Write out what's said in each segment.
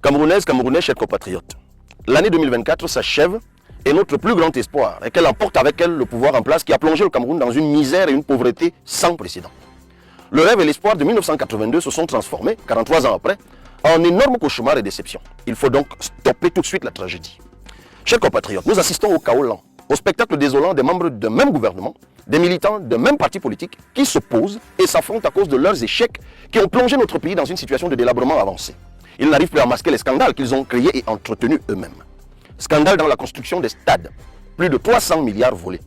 Camerounaises, Camerounais, chers compatriotes, l'année 2024 s'achève et notre plus grand espoir est qu'elle emporte avec elle le pouvoir en place qui a plongé le Cameroun dans une misère et une pauvreté sans précédent. Le rêve et l'espoir de 1982 se sont transformés, 43 ans après, en énorme cauchemar et déception. Il faut donc stopper tout de suite la tragédie. Chers compatriotes, nous assistons au chaos lent, au spectacle désolant des membres d'un même gouvernement, des militants d'un même parti politique qui s'opposent et s'affrontent à cause de leurs échecs qui ont plongé notre pays dans une situation de délabrement avancé. Ils n'arrivent plus à masquer les scandales qu'ils ont créés et entretenus eux-mêmes. Scandale dans la construction des stades, plus de 300 milliards volés.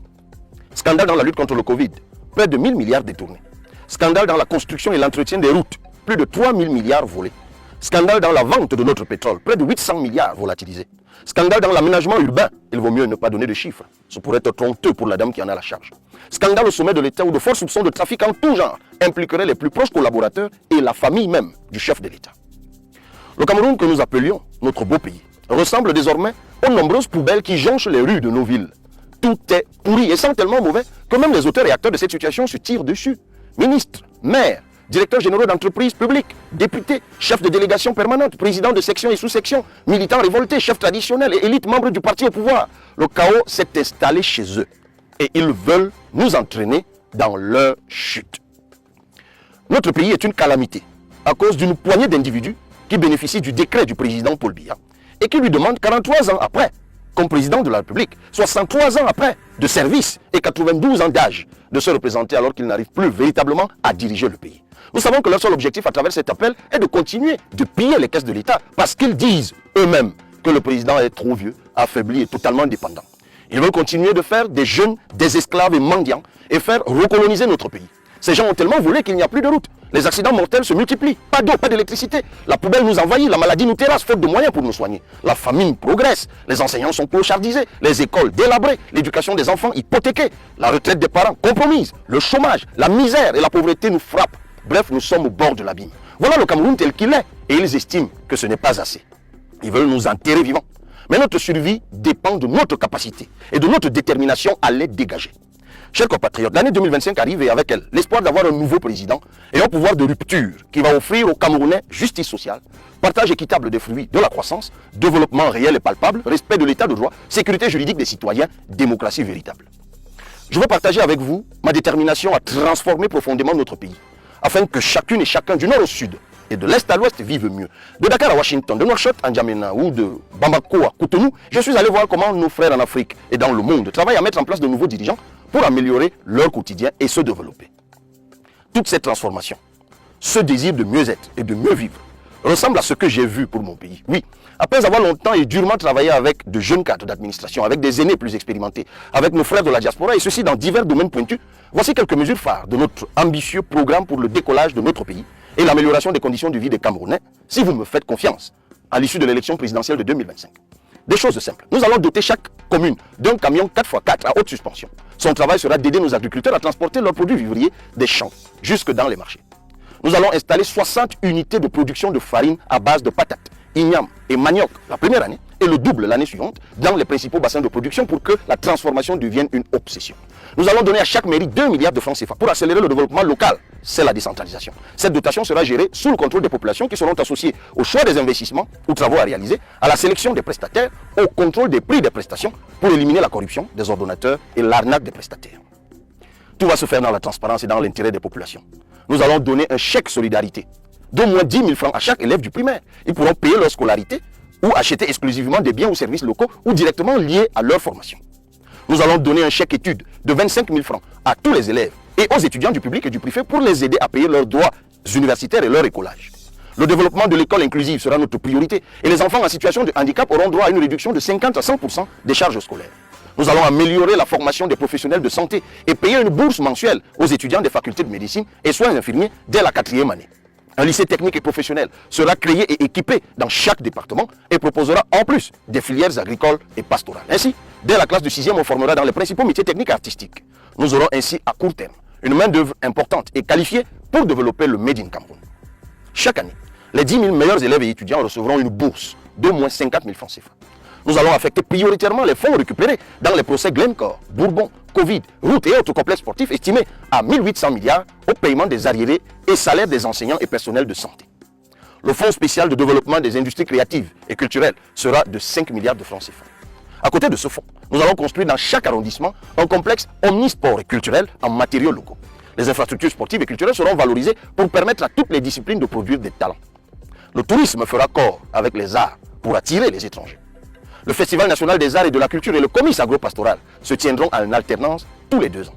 Scandale dans la lutte contre le Covid, près de 1000 milliards détournés. Scandale dans la construction et l'entretien des routes, plus de 3000 milliards volés. Scandale dans la vente de notre pétrole, près de 800 milliards volatilisés. Scandale dans l'aménagement urbain, il vaut mieux ne pas donner de chiffres, ce pourrait être honteux pour la dame qui en a la charge. Scandale au sommet de l'État où de forts soupçons de trafic en tout genre impliqueraient les plus proches collaborateurs et la famille même du chef de l'État. Le Cameroun que nous appelions notre beau pays ressemble désormais aux nombreuses poubelles qui jonchent les rues de nos villes. Tout est pourri et sent tellement mauvais que même les auteurs et acteurs de cette situation se tirent dessus. Ministres, maires, directeurs généraux d'entreprises publiques, députés, chefs de délégation permanente, présidents de sections et sous-sections, militants révoltés, chefs traditionnels et élites membres du parti au pouvoir. Le chaos s'est installé chez eux et ils veulent nous entraîner dans leur chute. Notre pays est une calamité à cause d'une poignée d'individus qui bénéficient du décret du président Paul Biya et qui lui demandent 43 ans après, comme président de la République, 63 ans après de service et 92 ans d'âge de se représenter alors qu'ils n'arrivent plus véritablement à diriger le pays. Nous savons que leur seul objectif à travers cet appel est de continuer de piller les caisses de l'État parce qu'ils disent eux-mêmes que le président est trop vieux, affaibli et totalement dépendant. Ils veulent continuer de faire des jeunes, des esclaves et mendiants et faire recoloniser notre pays. Ces gens ont tellement volé qu'il n'y a plus de route. Les accidents mortels se multiplient. Pas d'eau, pas d'électricité. La poubelle nous envahit, la maladie nous terrasse, faute de moyens pour nous soigner. La famine progresse. Les enseignants sont clochardisés. Les écoles délabrées. L'éducation des enfants hypothéquée. La retraite des parents compromise. Le chômage, la misère et la pauvreté nous frappent. Bref, nous sommes au bord de l'abîme. Voilà le Cameroun tel qu'il est. Et ils estiment que ce n'est pas assez. Ils veulent nous enterrer vivants. Mais notre survie dépend de notre capacité et de notre détermination à les dégager. Chers compatriotes, l'année 2025 arrive et avec elle, l'espoir d'avoir un nouveau président et un pouvoir de rupture qui va offrir aux Camerounais justice sociale, partage équitable des fruits de la croissance, développement réel et palpable, respect de l'état de droit, sécurité juridique des citoyens, démocratie véritable. Je veux partager avec vous ma détermination à transformer profondément notre pays, afin que chacune et chacun du nord au sud et de l'est à l'ouest vivent mieux. De Dakar à Washington, de Nouakchott à N'Djamena ou de Bamako à Cotonou, je suis allé voir comment nos frères en Afrique et dans le monde travaillent à mettre en place de nouveaux dirigeants pour améliorer leur quotidien et se développer. Toute cette transformation, ce désir de mieux être et de mieux vivre, ressemble à ce que j'ai vu pour mon pays. Oui, après avoir longtemps et durement travaillé avec de jeunes cadres d'administration, avec des aînés plus expérimentés, avec nos frères de la diaspora et ceci dans divers domaines pointus, voici quelques mesures phares de notre ambitieux programme pour le décollage de notre pays et l'amélioration des conditions de vie des Camerounais, si vous me faites confiance, à l'issue de l'élection présidentielle de 2025. Des choses simples. Nous allons doter chaque commune d'un camion 4x4 à haute suspension. Son travail sera d'aider nos agriculteurs à transporter leurs produits vivriers des champs jusque dans les marchés. Nous allons installer 60 unités de production de farine à base de patates, igname et manioc la première année et le double l'année suivante dans les principaux bassins de production pour que la transformation devienne une obsession. Nous allons donner à chaque mairie 2 milliards de francs CFA pour accélérer le développement local. C'est la décentralisation. Cette dotation sera gérée sous le contrôle des populations qui seront associées au choix des investissements ou travaux à réaliser, à la sélection des prestataires, au contrôle des prix des prestations pour éliminer la corruption des ordonnateurs et l'arnaque des prestataires. Tout va se faire dans la transparence et dans l'intérêt des populations. Nous allons donner un chèque solidarité d'au moins 10 000 francs à chaque élève du primaire. Ils pourront payer leur scolarité ou acheter exclusivement des biens ou services locaux ou directement liés à leur formation. Nous allons donner un chèque études de 25 000 francs à tous les élèves et aux étudiants du public et du privé pour les aider à payer leurs droits universitaires et leur écolage. Le développement de l'école inclusive sera notre priorité et les enfants en situation de handicap auront droit à une réduction de 50 à 100% des charges scolaires. Nous allons améliorer la formation des professionnels de santé et payer une bourse mensuelle aux étudiants des facultés de médecine et soins infirmiers dès la 4e année. Un lycée technique et professionnel sera créé et équipé dans chaque département et proposera en plus des filières agricoles et pastorales. Ainsi, dès la classe de 6e, on formera dans les principaux métiers techniques et artistiques. Nous aurons ainsi à court terme une main-d'œuvre importante et qualifiée pour développer le Made in Cameroun. Chaque année, les 10 000 meilleurs élèves et étudiants recevront une bourse d'au moins 50 000 francs CFA. Nous allons affecter prioritairement les fonds récupérés dans les procès Glencore, Bourbon, Covid, routes et autres complexes sportifs estimés à 1 800 milliards au paiement des arriérés et salaires des enseignants et personnels de santé. Le Fonds spécial de développement des industries créatives et culturelles sera de 5 milliards de francs CFA. À côté de ce fonds, nous allons construire dans chaque arrondissement un complexe omnisport et culturel en matériaux locaux. Les infrastructures sportives et culturelles seront valorisées pour permettre à toutes les disciplines de produire des talents. Le tourisme fera corps avec les arts pour attirer les étrangers. Le Festival national des arts et de la culture et le comice agro-pastoral se tiendront en alternance tous les 2 ans.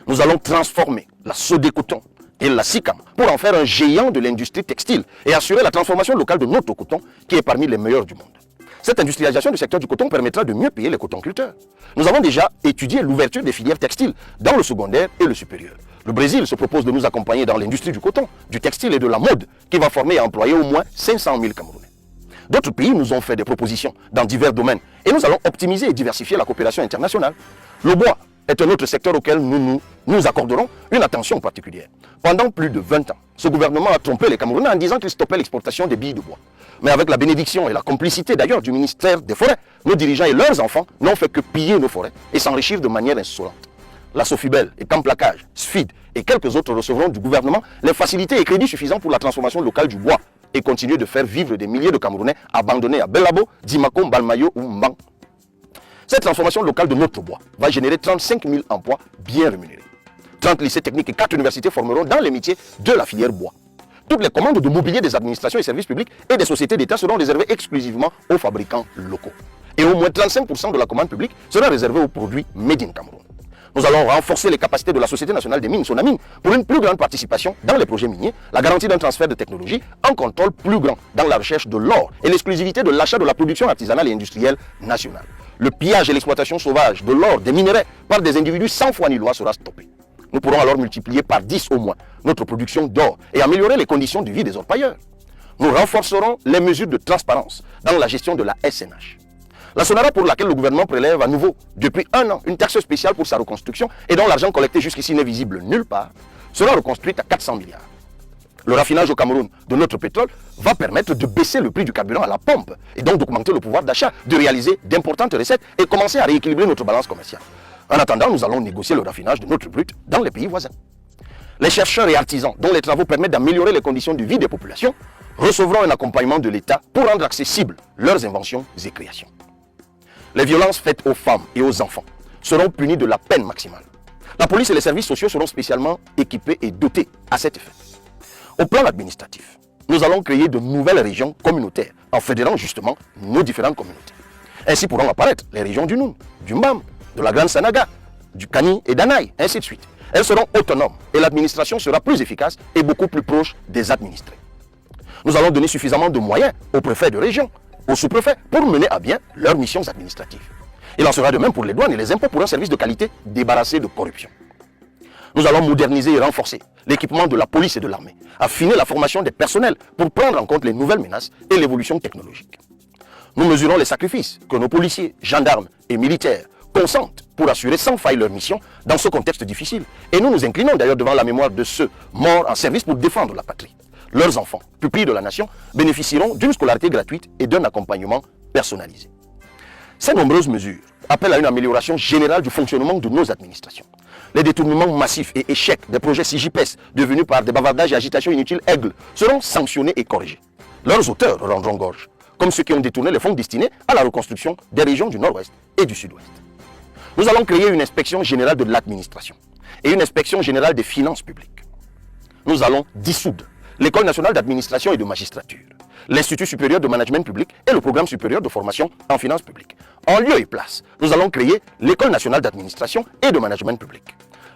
Nous allons transformer la Sodécoton et la SICAM pour en faire un géant de l'industrie textile et assurer la transformation locale de notre coton qui est parmi les meilleurs du monde. Cette industrialisation du secteur du coton permettra de mieux payer les cotonculteurs. Nous avons déjà étudié l'ouverture des filières textiles dans le secondaire et le supérieur. Le Brésil se propose de nous accompagner dans l'industrie du coton, du textile et de la mode qui va former et employer au moins 500 000 Camerounais. D'autres pays nous ont fait des propositions dans divers domaines et nous allons optimiser et diversifier la coopération internationale. Le bois est un autre secteur auquel nous accorderons une attention particulière. Pendant plus de 20 ans, ce gouvernement a trompé les Camerounais en disant qu'il stoppait l'exportation des billes de bois. Mais avec la bénédiction et la complicité d'ailleurs du ministère des Forêts, nos dirigeants et leurs enfants n'ont fait que piller nos forêts et s'enrichir de manière insolente. La Sofibel et Camplacage, SFID et quelques autres recevront du gouvernement les facilités et crédits suffisants pour la transformation locale du bois et continuer de faire vivre des milliers de Camerounais abandonnés à Bellabo, Dimako, Balmayo ou Mbang. Cette transformation locale de notre bois va générer 35 000 emplois bien rémunérés. 30 lycées techniques et 4 universités formeront dans les métiers de la filière bois. Toutes les commandes de mobilier des administrations et services publics et des sociétés d'État seront réservées exclusivement aux fabricants locaux. Et au moins 35% de la commande publique sera réservée aux produits Made in Cameroun. Nous allons renforcer les capacités de la Société nationale des mines, Sonamine, pour une plus grande participation dans les projets miniers, la garantie d'un transfert de technologie, un contrôle plus grand dans la recherche de l'or et l'exclusivité de l'achat de la production artisanale et industrielle nationale. Le pillage et l'exploitation sauvage de l'or, des minerais, par des individus sans foi ni loi sera stoppé. Nous pourrons alors multiplier par 10 au moins notre production d'or et améliorer les conditions de vie des orpailleurs. Nous renforcerons les mesures de transparence dans la gestion de la SNH. La Sonara, pour laquelle le gouvernement prélève à nouveau depuis 1 an une taxe spéciale pour sa reconstruction et dont l'argent collecté jusqu'ici n'est visible nulle part, sera reconstruite à 400 milliards. Le raffinage au Cameroun de notre pétrole va permettre de baisser le prix du carburant à la pompe et donc d'augmenter le pouvoir d'achat, de réaliser d'importantes recettes et commencer à rééquilibrer notre balance commerciale. En attendant, nous allons négocier le raffinage de notre brut dans les pays voisins. Les chercheurs et artisans dont les travaux permettent d'améliorer les conditions de vie des populations recevront un accompagnement de l'État pour rendre accessibles leurs inventions et créations. Les violences faites aux femmes et aux enfants seront punies de la peine maximale. La police et les services sociaux seront spécialement équipés et dotés à cet effet. Au plan administratif, nous allons créer de nouvelles régions communautaires en fédérant justement nos différentes communautés. Ainsi pourront apparaître les régions du Noun, du Mbam, de la Grande Sanaga, du Kani et d'Anaï, ainsi de suite. Elles seront autonomes et l'administration sera plus efficace et beaucoup plus proche des administrés. Nous allons donner suffisamment de moyens aux préfets de région, aux sous-préfets pour mener à bien leurs missions administratives. Il en sera de même pour les douanes et les impôts pour un service de qualité débarrassé de corruption. Nous allons moderniser et renforcer l'équipement de la police et de l'armée, affiner la formation des personnels pour prendre en compte les nouvelles menaces et l'évolution technologique. Nous mesurons les sacrifices que nos policiers, gendarmes et militaires consentent pour assurer sans faille leur mission dans ce contexte difficile. Et nous nous inclinons d'ailleurs devant la mémoire de ceux morts en service pour défendre la patrie. Leurs enfants, pupilles de la nation, bénéficieront d'une scolarité gratuite et d'un accompagnement personnalisé. Ces nombreuses mesures appellent à une amélioration générale du fonctionnement de nos administrations. Les détournements massifs et échecs des projets SIGIPES devenus par des bavardages et agitations inutiles aigles seront sanctionnés et corrigés. Leurs auteurs rendront gorge, comme ceux qui ont détourné les fonds destinés à la reconstruction des régions du Nord-Ouest et du Sud-Ouest. Nous allons créer une inspection générale de l'administration et une inspection générale des finances publiques. Nous allons dissoudre l'École nationale d'administration et de magistrature, l'Institut supérieur de management public et le programme supérieur de formation en finances publiques. En lieu et place, nous allons créer l'École nationale d'administration et de management public,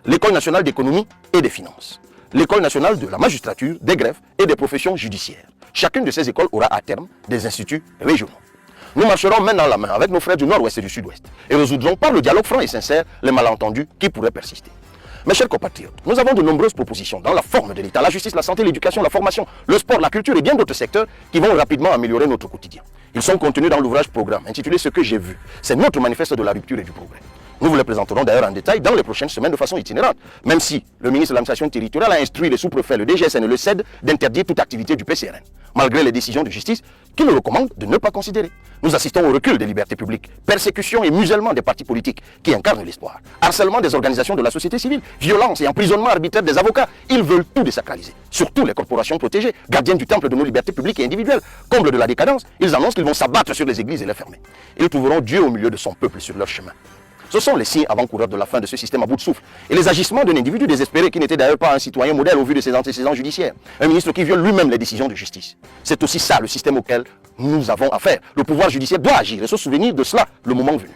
l'École nationale d'économie et des finances, l'École nationale de la magistrature, des greffes et des professions judiciaires. Chacune de ces écoles aura à terme des instituts régionaux. Nous marcherons main dans la main avec nos frères du Nord-Ouest et du Sud-Ouest et résoudrons par le dialogue franc et sincère les malentendus qui pourraient persister. Mes chers compatriotes, nous avons de nombreuses propositions dans la forme de l'État, la justice, la santé, l'éducation, la formation, le sport, la culture et bien d'autres secteurs qui vont rapidement améliorer notre quotidien. Ils sont contenus dans l'ouvrage programme intitulé « Ce que j'ai vu ». C'est notre manifeste de la rupture et du progrès. Nous vous les présenterons d'ailleurs en détail dans les prochaines semaines de façon itinérante, même si le ministre de l'administration territoriale a instruit les sous-préfets, le DGSN et le CED d'interdire toute activité du PCRN. malgré les décisions de justice qui nous recommandent de ne pas considérer. Nous assistons au recul des libertés publiques, persécution et musellement des partis politiques qui incarnent l'espoir, harcèlement des organisations de la société civile, violence et emprisonnement arbitraire des avocats. Ils veulent tout désacraliser, surtout les corporations protégées, gardiennes du temple de nos libertés publiques et individuelles. Comble de la décadence, ils annoncent qu'ils vont s'abattre sur les églises et les fermer. Ils trouveront Dieu au milieu de son peuple sur leur chemin. Ce sont les signes avant-coureurs de la fin de ce système à bout de souffle et les agissements d'un individu désespéré qui n'était d'ailleurs pas un citoyen modèle au vu de ses antécédents judiciaires. Un ministre qui viole lui-même les décisions de justice. C'est aussi ça le système auquel nous avons affaire. Le pouvoir judiciaire doit agir et se souvenir de cela le moment venu.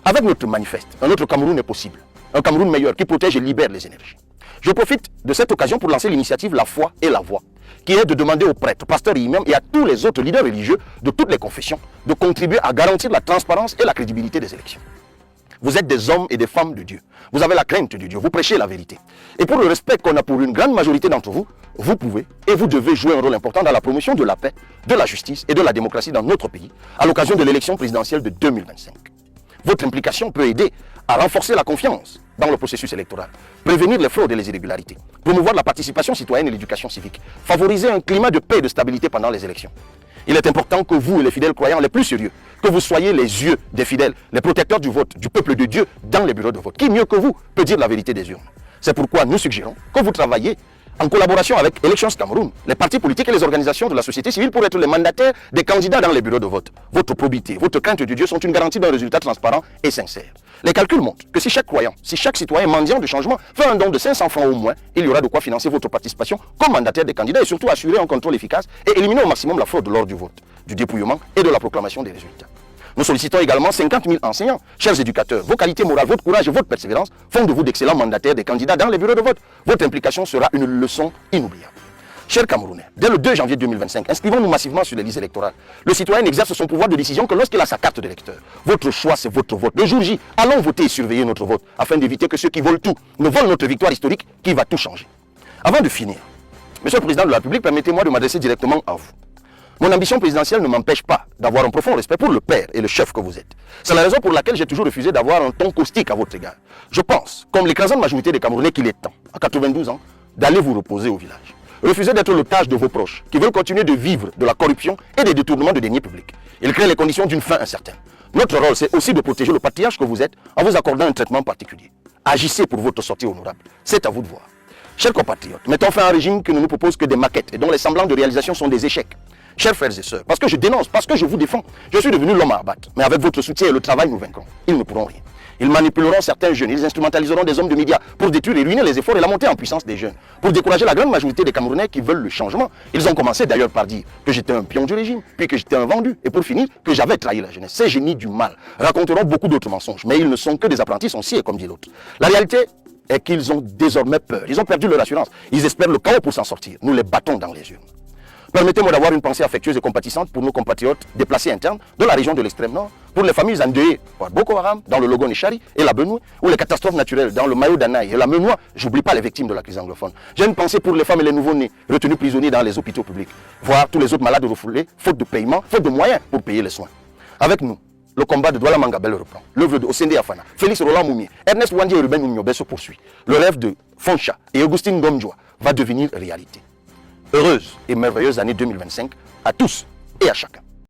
Avec notre manifeste, un autre Cameroun est possible. Un Cameroun meilleur qui protège et libère les énergies. Je profite de cette occasion pour lancer l'initiative La foi et la voix, qui est de demander aux prêtres, pasteurs et imams et à tous les autres leaders religieux de toutes les confessions de contribuer à garantir la transparence et la crédibilité des élections. Vous êtes des hommes et des femmes de Dieu. Vous avez la crainte de Dieu. Vous prêchez la vérité. Et pour le respect qu'on a pour une grande majorité d'entre vous, vous pouvez et vous devez jouer un rôle important dans la promotion de la paix, de la justice et de la démocratie dans notre pays à l'occasion de l'élection présidentielle de 2025. Votre implication peut aider à renforcer la confiance dans le processus électoral, prévenir les fraudes et les irrégularités, promouvoir la participation citoyenne et l'éducation civique, favoriser un climat de paix et de stabilité pendant les élections. Il est important que vous et les fidèles croyants les plus sérieux, que vous soyez les yeux des fidèles, les protecteurs du vote, du peuple de Dieu dans les bureaux de vote. Qui mieux que vous peut dire la vérité des urnes? C'est pourquoi nous suggérons que vous travaillez en collaboration avec Elections Cameroun, les partis politiques et les organisations de la société civile pour être les mandataires des candidats dans les bureaux de vote. Votre probité, votre crainte de Dieu sont une garantie d'un résultat transparent et sincère. Les calculs montrent que si chaque croyant, si chaque citoyen mendiant de changement fait un don de 500 francs au moins, il y aura de quoi financer votre participation comme mandataire des candidats et surtout assurer un contrôle efficace et éliminer au maximum la fraude lors du vote, du dépouillement et de la proclamation des résultats. Nous sollicitons également 50 000 enseignants. Chers éducateurs, vos qualités morales, votre courage et votre persévérance font de vous d'excellents mandataires des candidats dans les bureaux de vote. Votre implication sera une leçon inoubliable. Chers Camerounais, dès le 2 janvier 2025, inscrivons-nous massivement sur les listes électorales. Le citoyen n'exerce son pouvoir de décision que lorsqu'il a sa carte d'électeur. Votre choix, c'est votre vote. Le jour J, allons voter et surveiller notre vote, afin d'éviter que ceux qui volent tout ne volent notre victoire historique qui va tout changer. Avant de finir, Monsieur le Président de la République, permettez-moi de m'adresser directement à vous. Mon ambition présidentielle ne m'empêche pas d'avoir un profond respect pour le père et le chef que vous êtes. C'est la raison pour laquelle j'ai toujours refusé d'avoir un ton caustique à votre égard. Je pense, comme l'écrasante majorité des Camerounais, qu'il est temps, à 92 ans, d'aller vous reposer au village. Refusez d'être l'otage de vos proches, qui veulent continuer de vivre de la corruption et des détournements de deniers publics. Ils créent les conditions d'une fin incertaine. Notre rôle, c'est aussi de protéger le patriarche que vous êtes en vous accordant un traitement particulier. Agissez pour votre sortie honorable. C'est à vous de voir. Chers compatriotes, mettons fin à un régime qui ne nous propose que des maquettes et dont les semblants de réalisation sont des échecs. Chers frères et sœurs, parce que je dénonce, parce que je vous défends, je suis devenu l'homme à abattre. Mais avec votre soutien et le travail, nous vaincrons. Ils ne pourront rien. Ils manipuleront certains jeunes, ils instrumentaliseront des hommes de médias pour détruire et ruiner les efforts et la montée en puissance des jeunes. Pour décourager la grande majorité des Camerounais qui veulent le changement. Ils ont commencé d'ailleurs par dire que j'étais un pion du régime, puis que j'étais un vendu, et pour finir, que j'avais trahi la jeunesse. Ces génies du mal raconteront beaucoup d'autres mensonges, mais ils ne sont que des apprentis sorciers, comme dit l'autre. La réalité est qu'ils ont désormais peur, ils ont perdu leur assurance, ils espèrent le chaos pour s'en sortir. Nous les battons dans les urnes. Permettez-moi d'avoir une pensée affectueuse et compatissante pour nos compatriotes déplacés internes de la région de l'extrême nord, pour les familles endeuillées par Boko Haram dans le Logon Nechari et la Benue, ou les catastrophes naturelles dans le Mayo Danaï et la Menoua. J'oublie pas les victimes de la crise anglophone. J'ai une pensée pour les femmes et les nouveau-nés retenus prisonniers dans les hôpitaux publics, voire tous les autres malades refoulés, faute de paiement, faute de moyens pour payer les soins. Avec nous, le combat de Douala Mangabel reprend. L'œuvre de Osende Afana, Félix Roland Moumi, Ernest Wandi et Ruben Oumiobe se poursuit. Le rêve de Foncha et Augustine Gomjoa va devenir réalité. Heureuse et merveilleuse année 2025 à tous et à chacun.